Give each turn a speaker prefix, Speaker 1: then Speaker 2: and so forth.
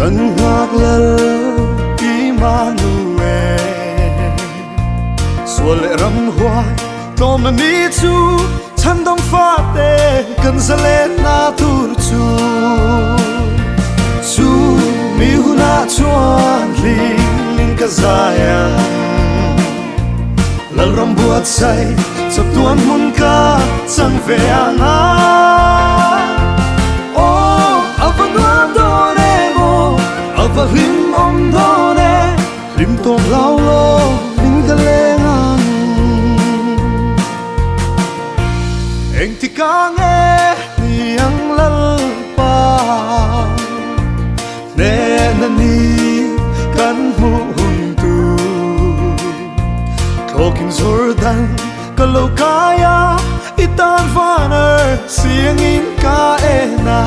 Speaker 1: cần ngạc lơ Emmanuel xua lệ râm hoài tom na ni chu chan dom fa te cần sa le na tur chu mi hu na chuan ling ka zaya lal ram buat sai sab tuan mun ka chang ve anga o avanwa do re mo avalim om do re lim tom lao lo ling ka le ngang eng ti ka nge niang lal pa ne na ni kan mu Talking Jordan kalau kaya itan vaner siangin ka na